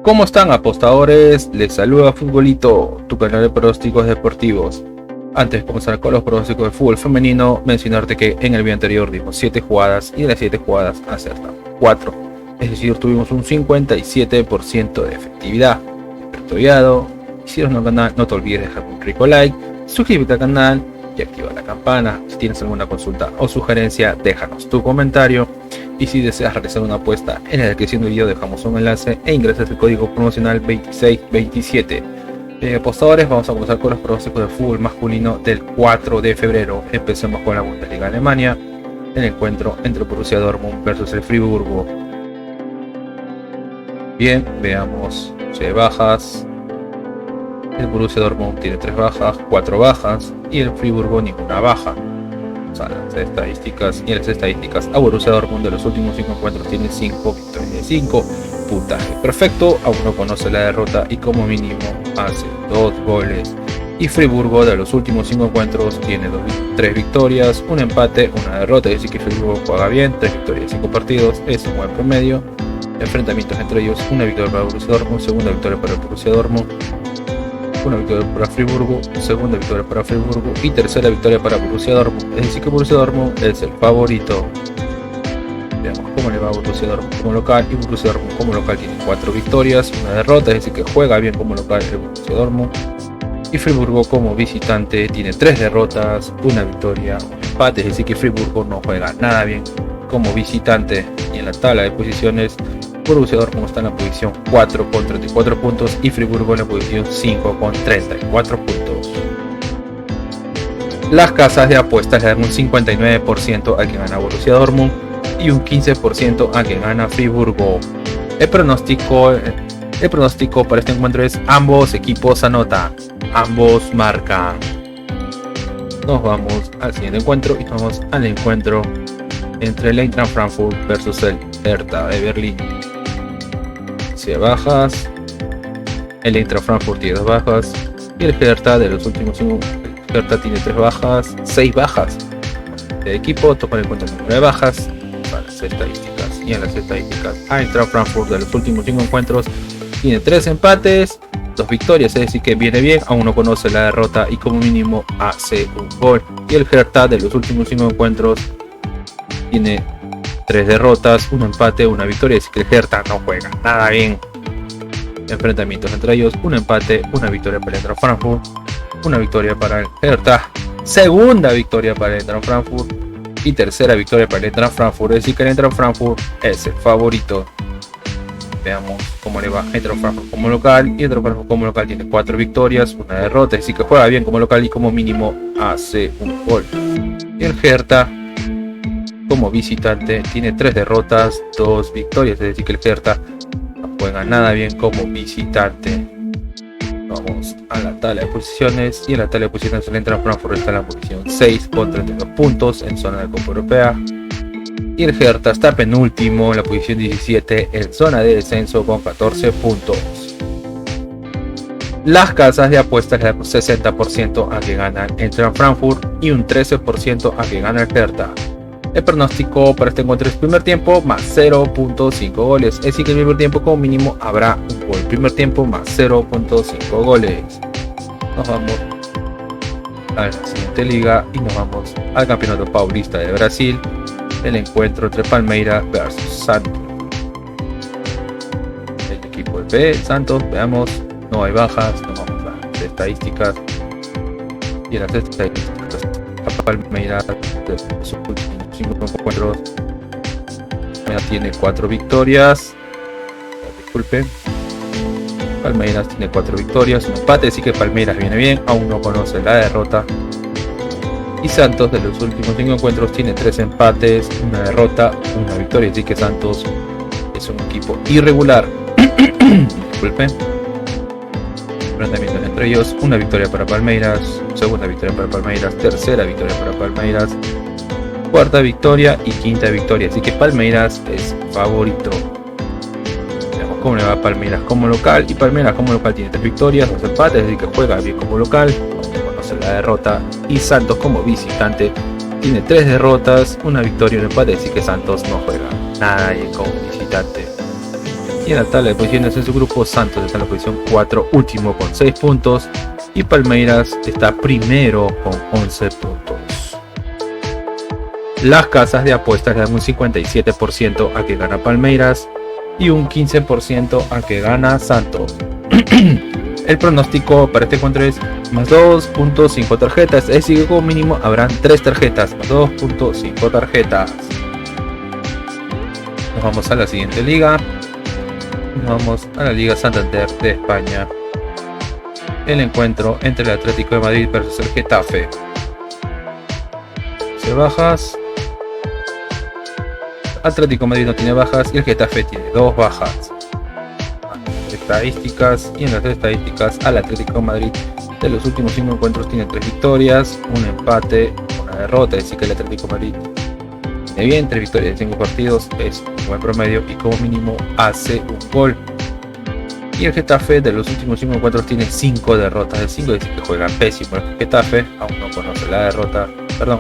¿Cómo están, apostadores? Les saluda Futbolito, tu canal de pronósticos deportivos. Antes de comenzar con los pronósticos de fútbol femenino, mencionarte que en el video anterior dimos 7 jugadas y de las 7 jugadas acertamos 4. Es decir, tuvimos un 57% de efectividad. Estoyado. Si eres nuevo al canal, no te olvides de dejar un rico like, suscríbete al canal y activa la campana. Si tienes alguna consulta o sugerencia, déjanos tu comentario. Y si deseas realizar una apuesta, en la descripción del video dejamos un enlace e ingresas el código promocional 2627. Apostadores, vamos a comenzar con los pronósticos de fútbol masculino del 4 de febrero. Empecemos con la Bundesliga Alemania, el encuentro entre el Borussia Dortmund versus el Friburgo. Bien, veamos si hay bajas. El Borussia Dortmund tiene 3 bajas, 4 bajas y el Friburgo ninguna baja. Las estadísticas y en las estadísticas a Borussia Dortmund de los últimos 5 encuentros tiene 5 victorias de 5, puntaje perfecto, aún no conoce la derrota y como mínimo hace 2 goles. Y Friburgo de los últimos 5 encuentros tiene 3 victorias, un empate, una derrota, es decir que Friburgo juega bien, 3 victorias, 5 partidos, es un buen promedio. Enfrentamientos entre ellos, una victoria para Borussia Dortmund, segunda victoria para el Borussia Dortmund, una victoria para Friburgo, segunda victoria para Friburgo y tercera victoria para Borussia Dortmund. Es decir que Borussia Dortmund es el favorito. Veamos cómo le va a Borussia Dortmund como local. Y Borussia Dortmund como local tiene 4 victorias, una derrota, es decir que juega bien como local el Borussia Dortmund. Y Friburgo como visitante tiene 3 derrotas, una victoria, un empate, es decir que Friburgo no juega nada bien como visitante. Y en la tabla de posiciones, Borussia Dortmund está en la posición 4 con 34 puntos y Friburgo en la posición 5 con 34 puntos. Las casas de apuestas le dan un 59% a quien gana Borussia Dortmund y un 15% a quien gana Friburgo. El pronóstico para este encuentro es: ambos equipos anotan, ambos marcan. Nos vamos al siguiente encuentro y nos vamos al encuentro entre el Eintracht Frankfurt versus el Hertha de Berlín. Si hay bajas, el Eintracht Frankfurt tiene 2 bajas y el Hertha de los últimos 5, el Hertha tiene 3 bajas, 6 bajas. El equipo toma en cuenta el número de bajas para las estadísticas, y en las estadísticas Eintracht Frankfurt de los últimos 5 encuentros tiene 3 empates, 2 victorias, es decir que viene bien, aún no conoce la derrota y como mínimo hace un gol. Y el Hertha de los últimos 5 encuentros tiene 3 derrotas, un empate, una victoria, así que el Hertha no juega nada bien. Enfrentamientos entre ellos, un empate, una victoria para el Eintracht Frankfurt, una victoria para el Hertha, segunda victoria para el Eintracht Frankfurt y tercera victoria para el Eintracht Frankfurt, es decir que el Eintracht Frankfurt es el favorito. Veamos cómo le va a Eintracht Frankfurt como local, y Eintracht Frankfurt como local tiene 4 victorias, una derrota, es decir que juega bien como local y como mínimo hace un gol. Y el Hertha como visitante tiene 3 derrotas, 2 victorias, es decir que el Hertha no juega nada bien como visitante. Vamos a la tabla de posiciones, y en la tabla de posiciones el Eintracht Frankfurt está en la posición 6 con 32 puntos en zona de Copa Europea, y el Hertha está penúltimo en la posición 17 en zona de descenso con 14 puntos. Las casas de apuestas le dan un 60% a que gana el Eintracht Frankfurt y un 13% a que gana el Hertha. El pronóstico para este encuentro es primer tiempo más 0.5 goles, es decir que el primer tiempo como mínimo habrá un gol. Primer tiempo más 0.5 goles. Nos vamos a la siguiente liga y nos vamos al Campeonato Paulista de Brasil, el encuentro entre Palmeiras versus Santos. El equipo del B, Santos, veamos, no hay bajas, nos vamos a las estadísticas, y en las estadísticas Palmeiras de sus últimos 5 encuentros tiene 4 victorias, disculpen, Palmeiras tiene 4 victorias, un empate, así que Palmeiras viene bien, aún no conoce la derrota. Y Santos de los últimos 5 encuentros tiene 3 empates, una derrota, una victoria, así que Santos es un equipo irregular. Disculpen. Enfrentamientos entre ellos, una victoria para Palmeiras, segunda victoria para Palmeiras, tercera victoria para Palmeiras, cuarta victoria y quinta victoria, así que Palmeiras es favorito. Veamos cómo le va a Palmeiras como local, y Palmeiras como local tiene 3 victorias, 2 empates, así que juega bien como local, no conoce la derrota. Y Santos como visitante tiene 3 derrotas, una victoria y un empate, así que Santos no juega nada bien como visitante. Y en la tabla de posiciones en su grupo, Santos está en la posición 4, último con 6 puntos. Y Palmeiras está primero con 11 puntos. Las casas de apuestas le dan un 57% a que gana Palmeiras y un 15% a que gana Santos. El pronóstico para este encuentro es más 2.5 tarjetas, es decir que como mínimo habrán 3 tarjetas, más 2.5 tarjetas. Nos vamos a la siguiente liga. Nos vamos a la Liga Santander de España. El encuentro entre el Atlético de Madrid versus el Getafe. Se bajas. Atlético de Madrid no tiene bajas y el Getafe tiene 2 bajas. Estadísticas, y en las estadísticas al Atlético de Madrid de los últimos 5 encuentros tiene 3 victorias, un empate, una derrota, es decir que el Atlético de Madrid tiene bien 3 victorias en 5 partidos, es un buen promedio y como mínimo hace un gol. Y el Getafe de los últimos 5 encuentros tiene 5 derrotas de 5, es decir que juega pésimo. El Getafe aún no conoce la derrota,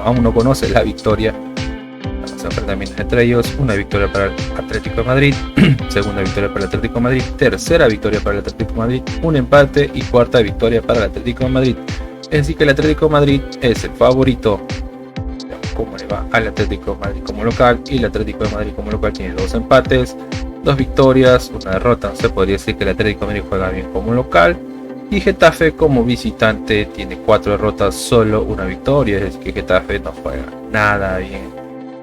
aún no conoce la victoria. Los enfrentamientos entre ellos: una victoria para el Atlético de Madrid, segunda victoria para el Atlético de Madrid, tercera victoria para el Atlético de Madrid, un empate y cuarta victoria para el Atlético de Madrid. Es decir que el Atlético de Madrid es el favorito. Como le va al Atlético de Madrid como local, y el Atlético de Madrid como local tiene 2 empates, 2 victorias, una derrota. Se podría decir que el Atlético de Madrid juega bien como local, y Getafe como visitante tiene 4 derrotas, solo una victoria, es decir que Getafe no juega nada bien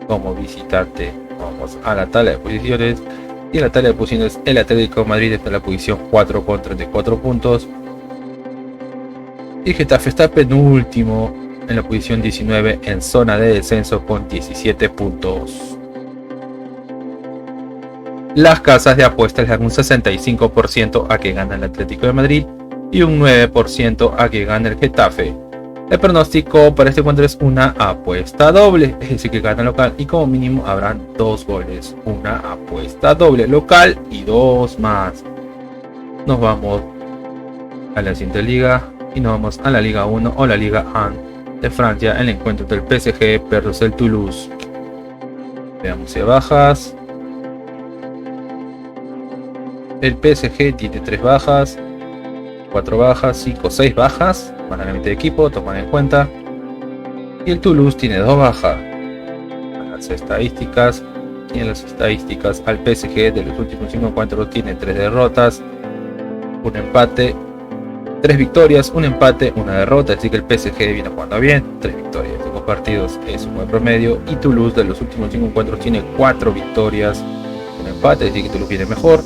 como visitante. Vamos a la tabla de posiciones, y en la tabla de posiciones el Atlético de Madrid está en la posición 4 con 34 puntos, y Getafe está penúltimo en la posición 19 en zona de descenso con 17 puntos. Las casas de apuestas le dan un 65% a que gana el Atlético de Madrid y un 9% a que gana el Getafe. El pronóstico para este encuentro es una apuesta doble, es decir que gana local y como mínimo habrán 2 goles. Una apuesta doble local y 2 más. Nos vamos a la siguiente liga y nos vamos a la Liga 1 o la Liga 1 de Francia, el encuentro del PSG versus el Toulouse. Veamos si bajas. El PSG tiene 3 bajas, 4 bajas, 5, 6 bajas para la mitad de equipo, tomar en cuenta. Y el Toulouse tiene 2 bajas. Las estadísticas, y en las estadísticas al PSG de los últimos 5 encuentros tiene 3 derrotas, un empate, 3 victorias, un empate, una derrota, así que el PSG viene jugando bien. 3 victorias, 5 partidos es un buen promedio. Y Toulouse de los últimos 5 encuentros tiene 4 victorias, un empate, así que Toulouse viene mejor.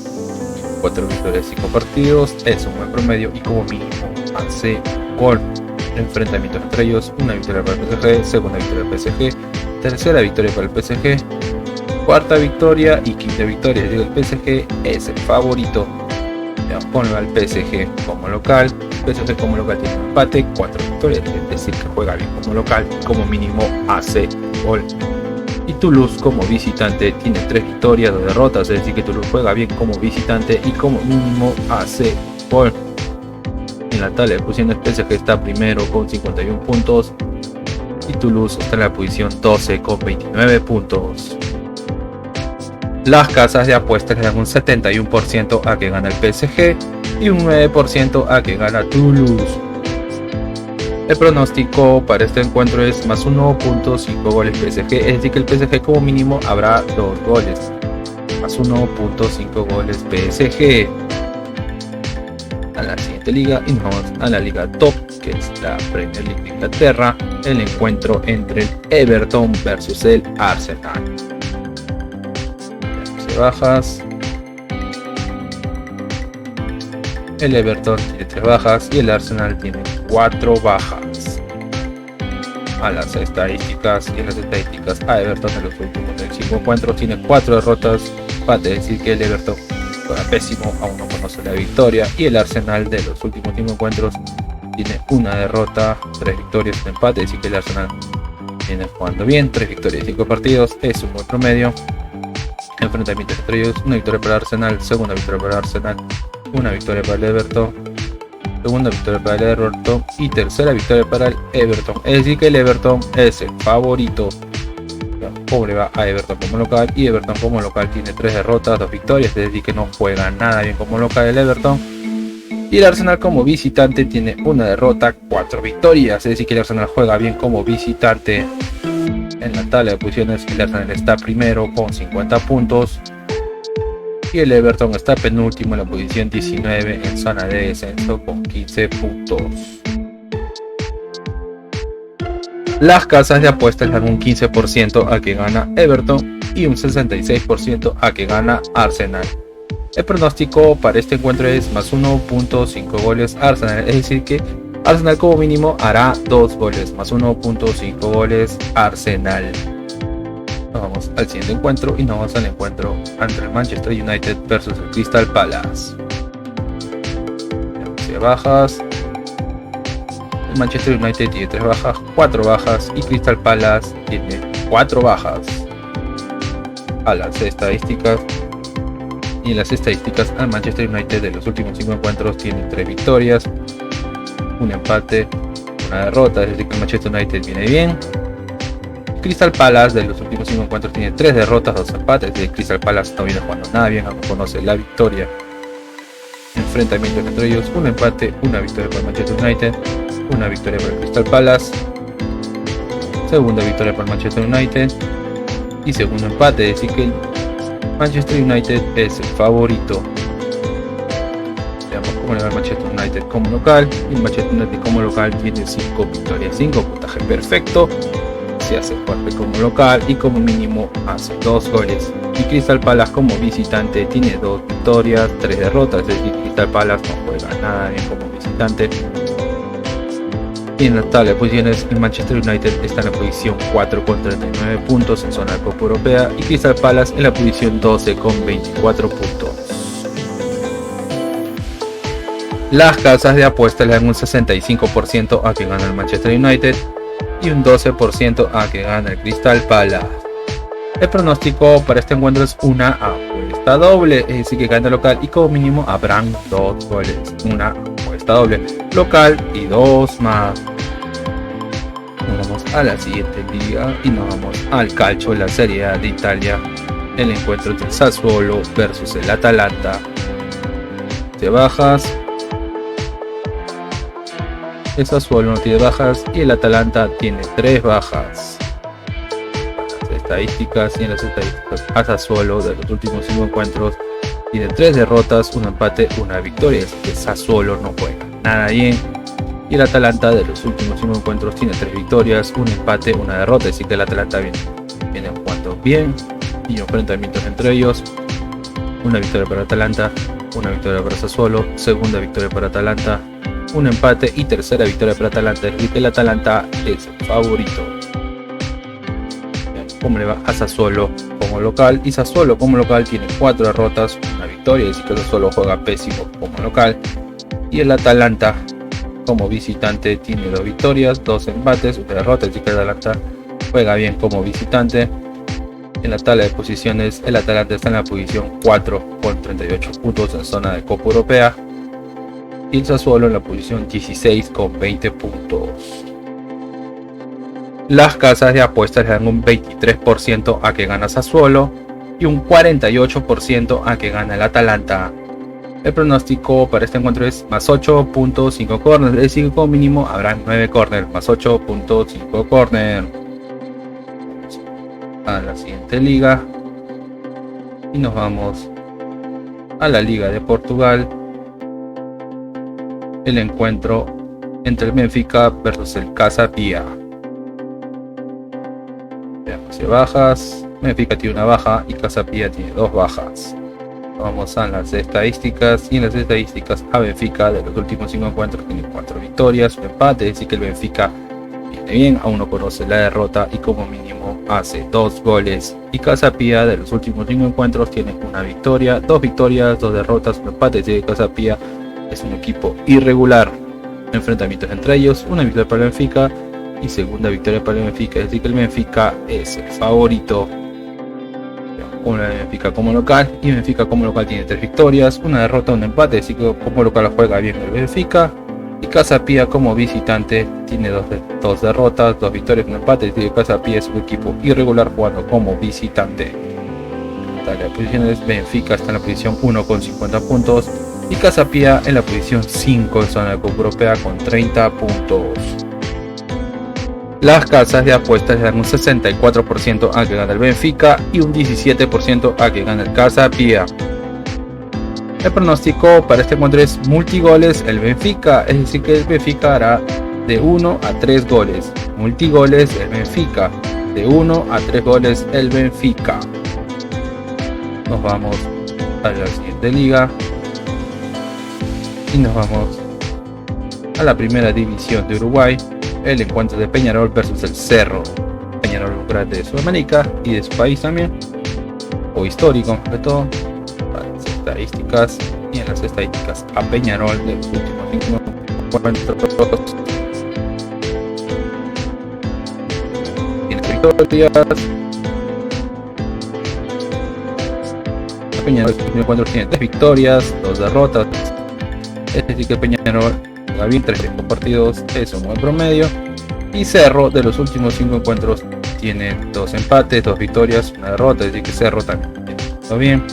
4 victorias, 5 partidos es un buen promedio y como mínimo hace gol. Enfrentamientos entre ellos: una victoria para el PSG, segunda victoria para el PSG, tercera victoria para el PSG, cuarta victoria y quinta victoria. Es decir, el PSG es el favorito. Ponlo al PSG como local. PSG como local tiene un empate, 4 victorias, es decir que juega bien como local, como mínimo hace gol. Y Toulouse como visitante tiene 3 victorias, 2 derrotas, es decir que Toulouse juega bien como visitante y como mínimo hace gol. En la tabla de posiciones el PSG está primero con 51 puntos y Toulouse está en la posición 12 con 29 puntos. Las casas de apuestas le dan un 71% a que gana el PSG y un 9% a que gana Toulouse. El pronóstico para este encuentro es más 1.5 goles PSG, es decir que el PSG como mínimo habrá 2 goles. Más 1.5 goles PSG. A la siguiente liga y nos vamos a la liga top, que es la Premier League de Inglaterra, el encuentro entre el Everton versus el Arsenal. Bajas. El Everton tiene 3 bajas y el Arsenal tiene 4 bajas. A las estadísticas, y en las estadísticas a Everton en los últimos 5 encuentros tiene 4 derrotas, empate, es decir que el Everton juega pésimo, aún no conoce la victoria. Y el Arsenal de los últimos 5 encuentros tiene una derrota, 3 victorias, un empate, es decir que el Arsenal viene jugando bien. 3 victorias, 5 partidos es un buen promedio. Enfrentamientos entre ellos: una victoria para Arsenal, segunda victoria para Arsenal, una victoria para el Everton, segunda victoria para el Everton y tercera victoria para el Everton. Es decir que el Everton es el favorito. cómo le va a Everton como local, y Everton como local tiene 3 derrotas, 2 victorias, es decir que no juega nada bien como local el Everton. Y el Arsenal como visitante tiene 1 derrota, 4 victorias, es decir que el Arsenal juega bien como visitante. En la tabla de posiciones el Arsenal está primero con 50 puntos y el Everton está penúltimo en la posición 19 en zona de descenso con 15 puntos. Las casas de apuestas dan un 15% a que gana Everton y un 66% a que gana Arsenal. El pronóstico para este encuentro es más 1.5 goles Arsenal, es decir que Arsenal como mínimo hará 2 goles, más 1.5 goles Arsenal. Nos vamos al siguiente encuentro y nos vamos al encuentro entre el Manchester United versus el Crystal Palace. Bajas. El Manchester United tiene 3 bajas, 4 bajas y Crystal Palace tiene 4 bajas. A las estadísticas. Y en las estadísticas al Manchester United de los últimos 5 encuentros tiene 3 victorias, un empate, una derrota, es decir que el Manchester United viene bien. Crystal Palace de los últimos 5 encuentros tiene 3 derrotas, 2 empates, es decir, Crystal Palace no viene jugando nada bien, aunque conoce la victoria. Enfrentamientos entre ellos, un empate, una victoria para el Manchester United, una victoria para el Crystal Palace, segunda victoria para el Manchester United y segundo empate, es decir que el Manchester United es el favorito. Veamos cómo le va el Manchester United como local. Y el Manchester United como local tiene 5 victorias, 5, puntaje perfecto. Se hace fuerte como local y como mínimo hace 2 goles. Y Crystal Palace como visitante tiene 2 victorias, 3 derrotas. Es decir, Crystal Palace no juega nada bien como visitante. Y en la tabla de posiciones el Manchester United está en la posición 4 con 39 puntos en zona de Copa Europea y Crystal Palace en la posición 12 con 24 puntos. Las casas de apuestas le dan un 65% a que gana el Manchester United y un 12% a que gana el Crystal Palace. El pronóstico para este encuentro es una apuesta doble, es decir que gana local y como mínimo habrán 2 goles. Una apuesta doble local y 2 más. Nos vamos a la siguiente liga y nos vamos al calcio, la Serie A de Italia. El encuentro entre el Sassuolo versus el Atalanta. De bajas, el Sassuolo no tiene bajas y el Atalanta tiene 3 bajas. Estadísticas y en las estadísticas a Sassuolo de los últimos 5 encuentros tiene 3 derrotas, un empate, una victoria, es que Sassuolo no juega nada bien. Y el Atalanta de los últimos 5 encuentros tiene 3 victorias, un empate, una derrota, es decir que el Atalanta viene jugando bien. Y enfrentamientos entre ellos, una victoria para Atalanta, una victoria para Sassuolo, segunda victoria para Atalanta, un empate y tercera victoria para Atalanta, es decir que el Atalanta es el favorito. Cómo le va a Sassuolo como local, y Sassuolo como local tiene 4 derrotas, una victoria, es decir que Sassuolo juega pésimo como local. Y el Atalanta como visitante tiene 2 victorias, 2 empates, una derrota, es decir que el Atalanta juega bien como visitante. En la tabla de posiciones el Atalanta está en la posición 4 con 38 puntos en zona de Copa Europea y el Sassuolo en la posición 16 con 20 puntos. Las casas de apuestas le dan un 23% a que gana Sassuolo y un 48% a que gana el Atalanta. El pronóstico para este encuentro es más 8.5 corners, es decir, como mínimo habrán 9 corners, más 8.5 corners. A la siguiente liga y nos vamos a la Liga de Portugal. El encuentro entre el Benfica versus el Casa Pia. Veamos de bajas. Benfica tiene una baja y Casa Pia tiene 2 bajas. Vamos a las estadísticas y en las estadísticas a Benfica de los últimos 5 encuentros tiene 4 victorias, un empate, es decir que el Benfica viene bien, aún no conoce la derrota y como mínimo hace 2 goles. Y Casa Pia de los últimos 5 encuentros tiene una victoria, 2 victorias, 2 derrotas, un empate, es decir que Casa Pia es un equipo irregular. Enfrentamientos entre ellos, una victoria para el Benfica y segunda victoria para el Benfica, es decir que el Benfica es el favorito. Como el Benfica como local, y Benfica como local tiene 3 victorias, una derrota, un empate, así que como local juega bien el Benfica. Y Casa Pía como visitante tiene dos derrotas, 2 victorias, un empate. Y Casa Pía es un equipo irregular jugando como visitante. La posición es Benfica, está en la posición 1 con 50 puntos. Y Casa Pía en la posición 5 en zona de Copa Europea con 30 puntos. Las casas de apuestas le dan un 64% a que gana el Benfica y un 17% a que gana el Casa Pía. El pronóstico para este encuentro es multigoles el Benfica, es decir que el Benfica hará de 1 a 3 goles. Multigoles el Benfica, de 1 a 3 goles el Benfica. Nos vamos a la siguiente liga y nos vamos a la primera división de Uruguay. El encuentro de Peñarol versus el Cerro. Peñarol, un grande de Sudamérica y de su país también, o histórico sobre todo. Las estadísticas, y en las estadísticas a Peñarol de los últimos 5 encuentros tiene victorias. Peñarol en encuentros tiene 3 victorias, 2 derrotas, es decir que Peñarol va bien, 300 partidos, es un buen promedio. Y Cerro de los últimos 5 encuentros tiene 2 empates, 2 victorias, 1 derrota, es decir que Cerro también está bien.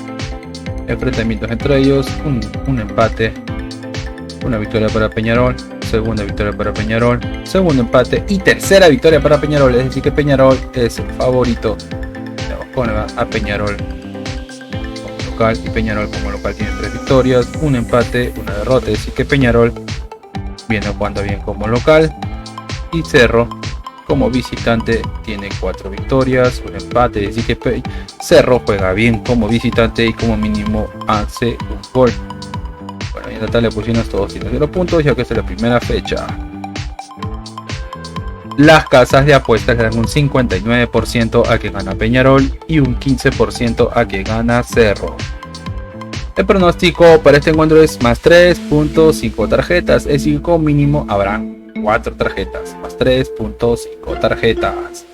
Enfrentamientos entre ellos, un empate, una victoria para Peñarol, segunda victoria para Peñarol, segundo empate y tercera victoria para Peñarol, es decir que Peñarol es el favorito. Pone a Peñarol como local y Peñarol como local tiene 3 victorias, un empate, una derrota, es decir que Peñarol viene jugando bien como local y Cerro como visitante tiene 4 victorias, un empate, es decir que Cerro juega bien como visitante y como mínimo hace un gol. Bueno, y en la tabla de posiciones todos tienen 0 puntos ya que esta es la primera fecha. Las casas de apuestas le dan un 59% a que gana Peñarol y un 15% a que gana Cerro. El pronóstico para este encuentro es más 3.5 tarjetas, es decir, como mínimo habrá 4 tarjetas, más 3.5 tarjetas.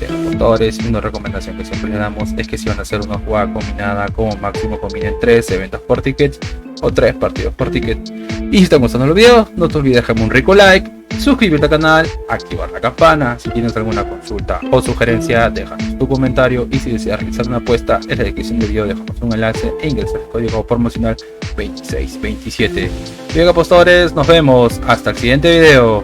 De los apostadores, una recomendación que siempre le damos es que si van a hacer una jugada combinada, como máximo combinen 3 eventos por ticket o 3 partidos por ticket. Y si están gustando los videos, no te olvides dejarme un rico like, suscribirte al canal, activar la campana. Si tienes alguna consulta o sugerencia, déjanos tu comentario y si deseas realizar una apuesta, en la descripción del video dejamos un enlace e ingresa el código promocional 2627. Bien, apostadores, nos vemos hasta el siguiente video.